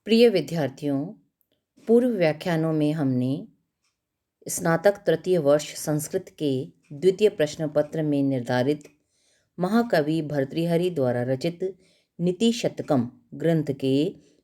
प्रिय विद्यार्थियों, पूर्व व्याख्यानों में हमने स्नातक तृतीय वर्ष संस्कृत के द्वितीय प्रश्न पत्र में निर्धारित महाकवि भर्तृहरि द्वारा रचित नीति शतकम ग्रंथ के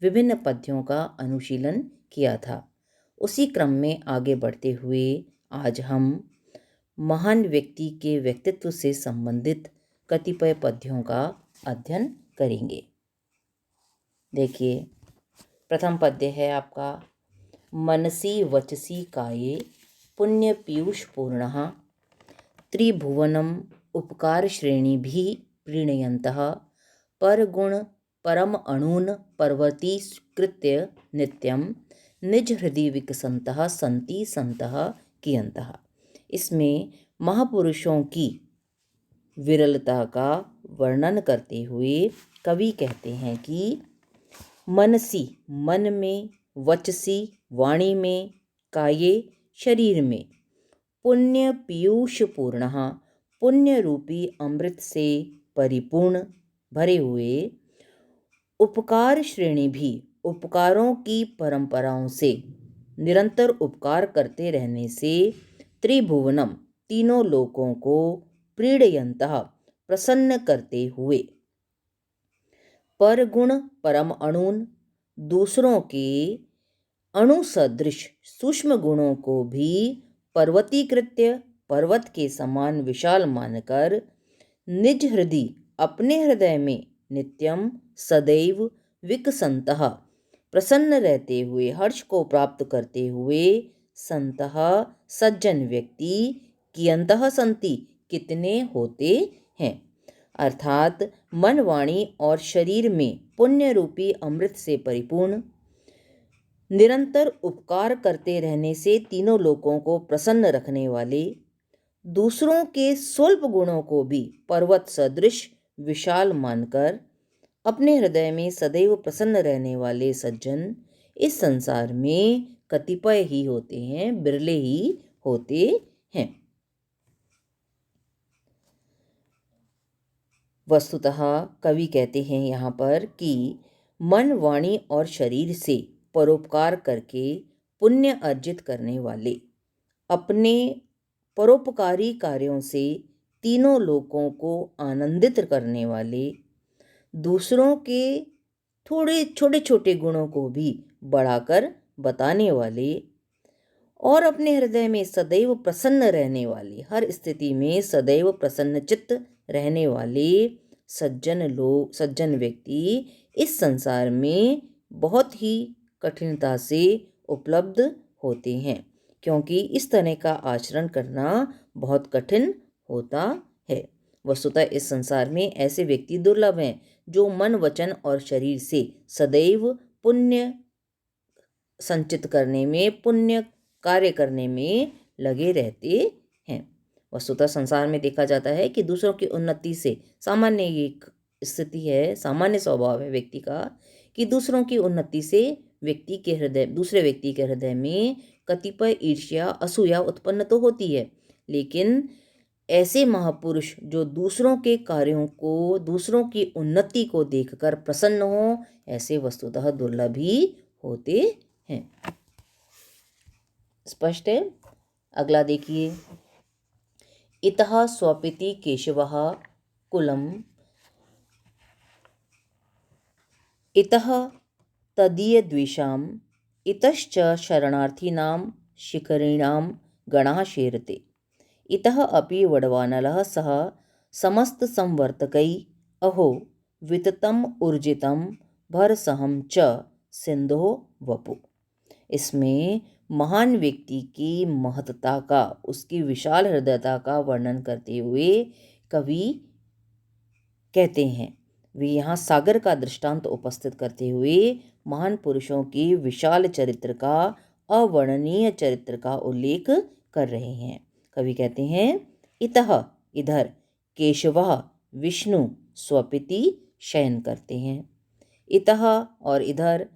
विभिन्न पद्यों का अनुशीलन किया था। उसी क्रम में आगे बढ़ते हुए आज हम महान व्यक्ति के व्यक्तित्व से संबंधित कतिपय पद्यों का अध्ययन करेंगे। देखिए, प्रथम पद्य है आपका, मनसी वचसी काये पुण्य पीयूष पूर्णः त्रिभुवनम उपकार श्रेणी भी प्रीणयन्तः परगुण परम अणून पर्वतीकृत्य नित्यम निज हृदय विकसन्तः संति संतः कियन्तः। इसमें महापुरुषों की विरलता का वर्णन करते हुए कवि कहते हैं कि मनसी मन में, वचसी वाणी में, काये शरीर में, पुण्य पीयूष पूर्णः पुण्य रूपी अमृत से परिपूर्ण भरे हुए, उपकार श्रेणी भी उपकारों की परंपराओं से निरंतर उपकार करते रहने से, त्रिभुवनम तीनों लोकों को प्रीणयन्तः प्रसन्न करते हुए, परगुण परम अणुन दूसरों के अणुसदृश सूक्ष्म गुणों को भी पर्वतीकृत्य पर्वत के समान विशाल मानकर, निज हृदय अपने हृदय में नित्यम सदैव विकसन्तः प्रसन्न रहते हुए, हर्ष को प्राप्त करते हुए, संतः सज्जन व्यक्ति, कियन्तः संति कितने होते हैं। अर्थात मन, वाणी और शरीर में पुण्य रूपी अमृत से परिपूर्ण, निरंतर उपकार करते रहने से तीनों लोकों को प्रसन्न रखने वाले, दूसरों के स्वल्प गुणों को भी पर्वत सदृश विशाल मानकर अपने हृदय में सदैव प्रसन्न रहने वाले सज्जन इस संसार में कतिपय ही होते हैं, बिरले ही होते हैं। वस्तुतः कवि कहते हैं यहाँ पर कि मन, वाणी और शरीर से परोपकार करके पुण्य अर्जित करने वाले, अपने परोपकारी कार्यों से तीनों लोकों को आनंदित करने वाले, दूसरों के थोड़े छोटे छोटे गुणों को भी बढ़ाकर बताने वाले और अपने हृदय में सदैव प्रसन्न रहने वाले, हर स्थिति में सदैव प्रसन्नचित्त रहने वाले सज्जन व्यक्ति इस संसार में बहुत ही कठिनता से उपलब्ध होते हैं, क्योंकि इस तरह का आचरण करना बहुत कठिन होता है। वस्तुतः इस संसार में ऐसे व्यक्ति दुर्लभ हैं जो मन, वचन और शरीर से सदैव पुण्य संचित करने में, पुण्य कार्य करने में लगे रहते हैं। वस्तुतः संसार में देखा जाता है कि दूसरों की उन्नति से, सामान्य एक स्थिति है, सामान्य स्वभाव है व्यक्ति का कि दूसरों की उन्नति से दूसरे व्यक्ति के हृदय में कतिपय ईर्ष्या, असूया उत्पन्न तो होती है, लेकिन ऐसे महापुरुष जो दूसरों के कार्यों को, दूसरों की उन्नति को देखकर प्रसन्न हो, ऐसे वस्तुतः दुर्लभ ही होते हैं। स्पष्ट है। अगला देखिए, इतः स्वपिति केशवः कुलम इतः तदीय द्विषाम इतश्च शरणार्थीनां शिखरिणां गणः शेरते इतः अपि वडवानलः सह समस्त संवर्तकै अहो विततम ऊर्जितम भरसहम च सिंधो वपु। इसमें महान व्यक्ति की महत्ता का, उसकी विशाल हृदयता का वर्णन करते हुए कवि कहते हैं, वे यहाँ सागर का दृष्टांत उपस्थित करते हुए महान पुरुषों की विशाल चरित्र का, अवर्णनीय चरित्र का उल्लेख कर रहे हैं। कवि कहते हैं, इतः इधर, केशवः विष्णु स्वपिति शयन करते हैं, इतः और इधर,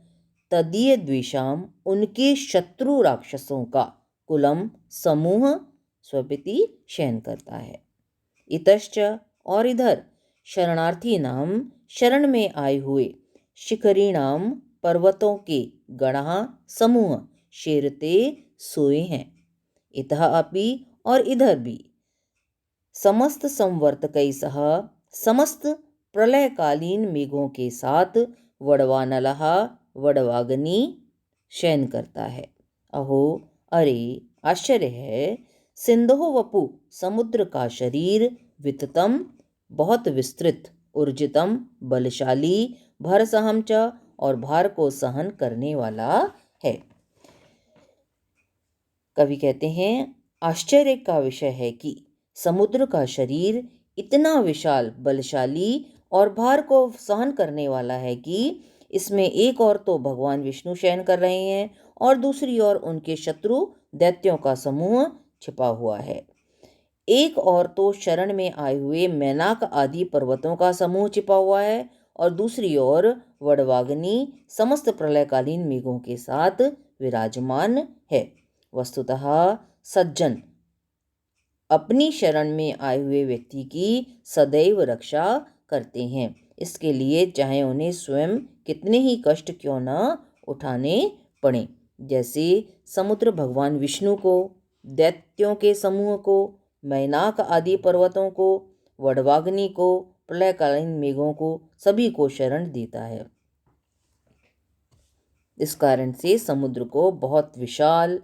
तदीय द्विषाम उनके शत्रु राक्षसों का कुलम समूह स्वपिति शयन करता है, इतश्च और इधर, शरणार्थी नाम शरण में आए हुए, शिखरी नाम पर्वतों के गणः समूह शेरते सोए हैं। इतः अपि और इधर भी समस्त संवर्तकई सह समस्त प्रलयकालीन मेघों के साथ वड़वानलः वड़वाग्नि शयन करता है। अहो अरे आश्चर्य है, सिंधो वपु समुद्र का शरीर विततम बहुत विस्तृत ऊर्जितम बलशाली भरसहम च और भार को सहन करने वाला है। कवि कहते हैं आश्चर्य का विषय है कि समुद्र का शरीर इतना विशाल बलशाली और भार को सहन करने वाला है कि इसमें एक ओर तो भगवान विष्णु शयन कर रहे हैं और दूसरी ओर उनके शत्रु दैत्यों का समूह छिपा हुआ है। एक ओर तो शरण में आए हुए मैनाक आदि पर्वतों का समूह छिपा हुआ है और दूसरी ओर वड़वाग्नि समस्त प्रलयकालीन मेघों के साथ विराजमान है। वस्तुतः सज्जन अपनी शरण में आए हुए व्यक्ति की सदैव रक्षा करते हैं। इसके लिए चाहे उन्हें स्वयं कितने ही कष्ट क्यों न उठाने पड़े, जैसे समुद्र भगवान विष्णु को, दैत्यों के समूह को, मैनाक आदि पर्वतों को, वड़वाग्नि को, प्रलयकालीन मेघों को, सभी को शरण देता है। इस कारण से समुद्र को बहुत विशाल,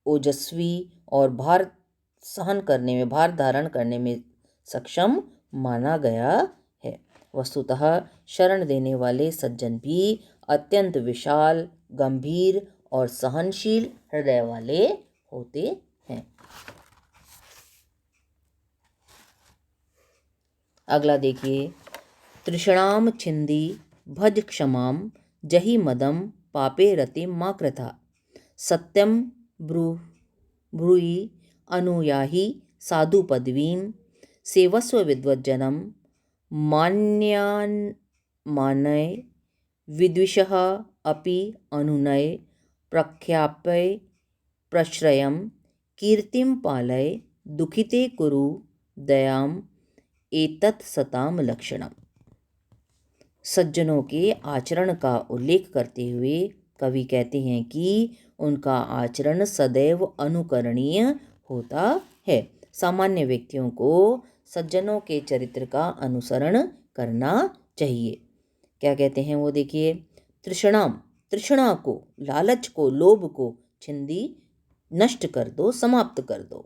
ओजस्वी और भार धारण करने में सक्षम माना गया है। वस्तुतः शरण देने वाले सज्जन भी अत्यंत विशाल, गंभीर और सहनशील हृदय वाले होते हैं। अगला देखिए, तृष्णाम छिंदी भज क्षमाम जहि मदम पापे रतिम मा कृथा सत्यम ब्रूहि अनुयाहि साधु पदवीं सेवस्व विद्वज्जनम मान्यान मानय विद्विषः अपि अनुनय प्रख्यापय प्रश्रयं कीर्तिं पालय दुखिते कुरु दयाम एतत् सताम लक्षणम। सज्जनों के आचरण का उल्लेख करते हुए कवि कहते हैं कि उनका आचरण सदैव अनुकरणीय होता है। सामान्य व्यक्तियों को सज्जनों के चरित्र का अनुसरण करना चाहिए। क्या कहते हैं वो देखिए, तृष्णा को, लालच को, लोभ को छिंदी नष्ट कर दो, समाप्त कर दो।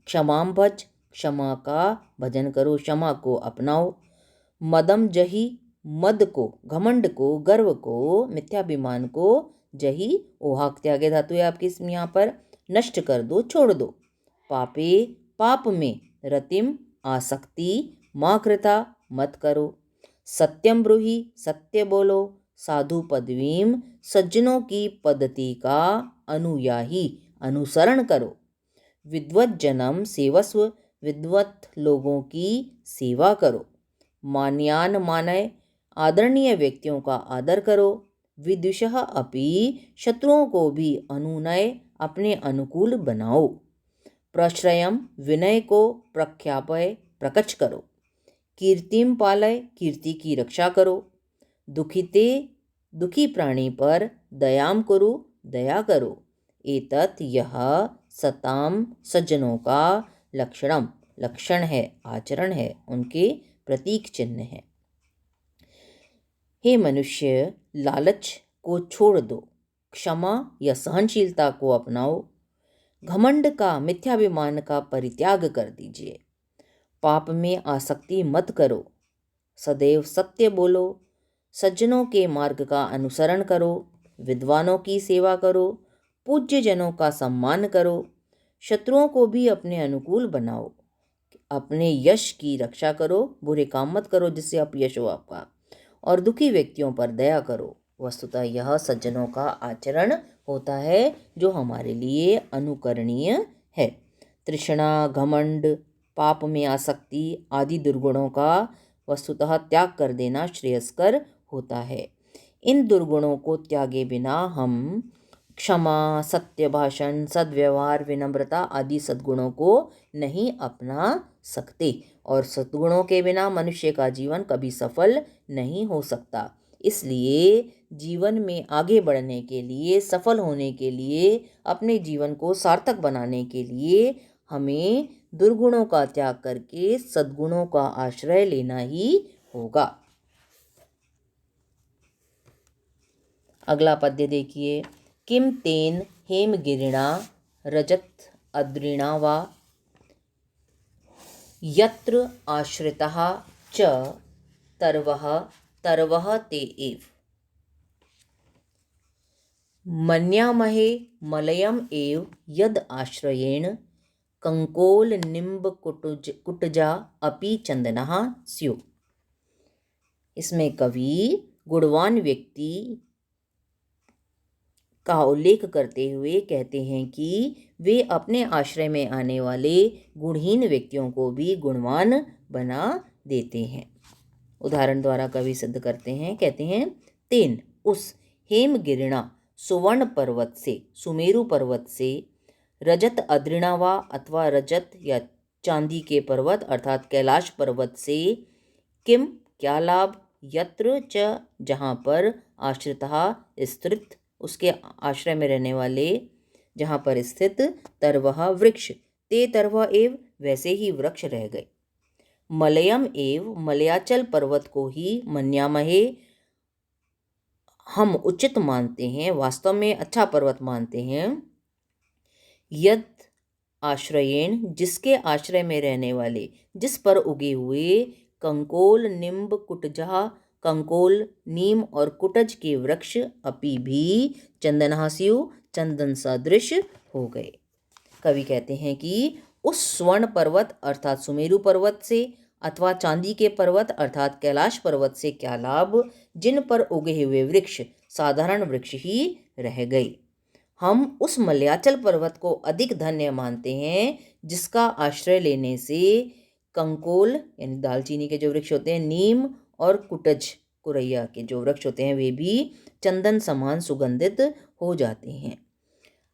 क्षमाम भज, क्षमा का भजन करो, क्षमा को अपनाओ। मदम जही, मद को, घमंड को, गर्व को, मिथ्याभिमान को, जही ओहाक त्यागे धातु है आपकी यहाँ पर, नष्ट कर दो, छोड़ दो। पापे, पाप में, रतिम आसक्ति, माँ कृता मत करो। सत्यम ब्रूहि, सत्य बोलो। साधु पदवीम, सज्जनों की पद्धति का अनुयायी, अनुसरण करो। विद्वत जनम सेवस्व, विद्वत लोगों की सेवा करो। मान्यान मानय, आदरणीय व्यक्तियों का आदर करो। विद्विषः अपि, शत्रुओं को भी अनुनय, अपने अनुकूल बनाओ। प्रश्रयम, विनय को, प्रख्यापय, प्रकट करो। कीर्तिम पालय, कीर्ति की रक्षा करो। दुखिते, दुखी प्राणी पर दयाम करो, दया करो। एतत्, यह, सताम, सज्जनों का, लक्षण है, आचरण है, उनके प्रतीक चिन्ह है। हे मनुष्य, लालच को छोड़ दो, क्षमा या सहनशीलता को अपनाओ। घमंड का, मिथ्याभिमान का परित्याग कर दीजिए। पाप में आसक्ति मत करो। सदैव सत्य बोलो। सज्जनों के मार्ग का अनुसरण करो। विद्वानों की सेवा करो। पूज्य जनों का सम्मान करो। शत्रुओं को भी अपने अनुकूल बनाओ। अपने यश की रक्षा करो, बुरे काम मत करो जिससे अपयश हो आपका। और दुखी व्यक्तियों पर दया करो। वस्तुतः यह सज्जनों का आचरण होता है जो हमारे लिए अनुकरणीय है। तृष्णा, घमंड, पाप में आसक्ति आदि दुर्गुणों का वस्तुतः त्याग कर देना श्रेयस्कर होता है। इन दुर्गुणों को त्यागे बिना हम क्षमा, सत्य भाषण, सद्व्यवहार, विनम्रता आदि सद्गुणों को नहीं अपना सकते और सद्गुणों के बिना मनुष्य का जीवन कभी सफल नहीं हो सकता। इसलिए जीवन में आगे बढ़ने के लिए, सफल होने के लिए, अपने जीवन को सार्थक बनाने के लिए हमें दुर्गुणों का त्याग करके सद्गुणों का आश्रय लेना ही होगा। अगला पद्य देखिए। किम तेन हेमगिरिणा रजत अद्रिणा वा यत्र आश्रितः च तरवः तरवः ते एव मन्यामहे मलयम एव यद आश्रयेण कंकोल निम्ब कुटजा अपि चंदनः स्युः। इसमें कवि गुणवान व्यक्ति का उल्लेख करते हुए कहते हैं कि वे अपने आश्रय में आने वाले गुणहीन व्यक्तियों को भी गुणवान बना देते हैं। उदाहरण द्वारा कवि सिद्ध करते हैं, कहते हैं तेन उस हेमगिरिणा सुवर्ण पर्वत से, सुमेरु पर्वत से, रजत अद्रिणावा अथवा रजत या चांदी के पर्वत अर्थात कैलाश पर्वत से, किम क्या लाभ, यत्र च जहाँ पर, आश्रितः स्थित उसके आश्रय में रहने वाले, जहाँ पर स्थित, तरवः वृक्ष, ते तरवः एव वैसे ही वृक्ष रह गए, मलयम एव मलयाचल पर्वत को ही, मन्यामहे हम उचित मानते हैं, वास्तव में अच्छा पर्वत मानते हैं, यद आश्रयेण जिसके आश्रय में रहने वाले, जिस पर उगे हुए, कंकोल निम्ब कुटजा कंकोल नीम और कुटज के वृक्ष, अपि भी चंदनहास्यु चंदन सदृश हो गए। कवि कहते हैं कि उस स्वर्ण पर्वत अर्थात सुमेरु पर्वत से अथवा चांदी के पर्वत अर्थात कैलाश पर्वत से क्या लाभ, जिन पर उगे हुए वृक्ष साधारण वृक्ष ही रह गए। हम उस मलयाचल पर्वत को अधिक धन्य मानते हैं जिसका आश्रय लेने से कंकोल यानी दालचीनी के जो वृक्ष होते हैं, नीम और कुटज कुरैया के जो वृक्ष होते हैं, वे भी चंदन समान सुगंधित हो जाते हैं।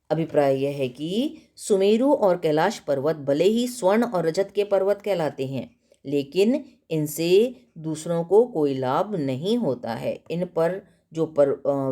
अभिप्राय यह है कि सुमेरु और कैलाश पर्वत भले ही स्वर्ण और रजत के पर्वत कहलाते हैं, लेकिन इनसे दूसरों को कोई लाभ नहीं होता है। इन पर जो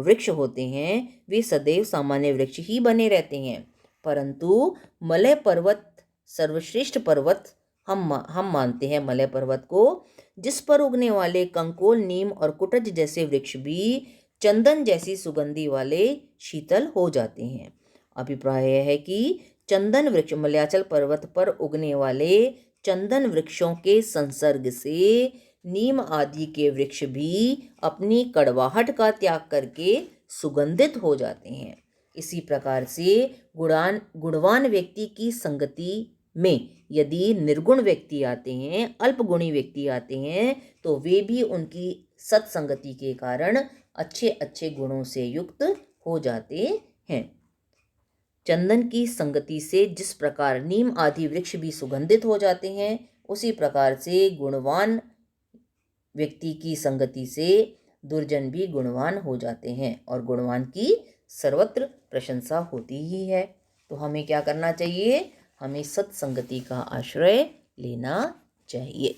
वृक्ष होते हैं वे सदैव सामान्य वृक्ष ही बने रहते हैं, परंतु मलय पर्वत सर्वश्रेष्ठ पर्वत हम मानते हैं मलय पर्वत को, जिस पर उगने वाले कंकोल नीम और कुटज जैसे वृक्ष भी चंदन जैसी सुगंधि वाले शीतल हो जाते हैं। अभिप्राय यह है कि चंदन वृक्ष मलयाचल पर्वत पर उगने वाले चंदन वृक्षों के संसर्ग से नीम आदि के वृक्ष भी अपनी कड़वाहट का त्याग करके सुगंधित हो जाते हैं। इसी प्रकार से गुणवान व्यक्ति की संगति में यदि निर्गुण व्यक्ति आते हैं, अल्पगुणी व्यक्ति आते हैं, तो वे भी उनकी सत्संगति के कारण अच्छे अच्छे गुणों से युक्त हो जाते हैं। चंदन की संगति से जिस प्रकार नीम आदि वृक्ष भी सुगंधित हो जाते हैं, उसी प्रकार से गुणवान व्यक्ति की संगति से दुर्जन भी गुणवान हो जाते हैं और गुणवान की सर्वत्र प्रशंसा होती ही है। तो हमें क्या करना चाहिए? हमें सत्संगति का आश्रय लेना चाहिए।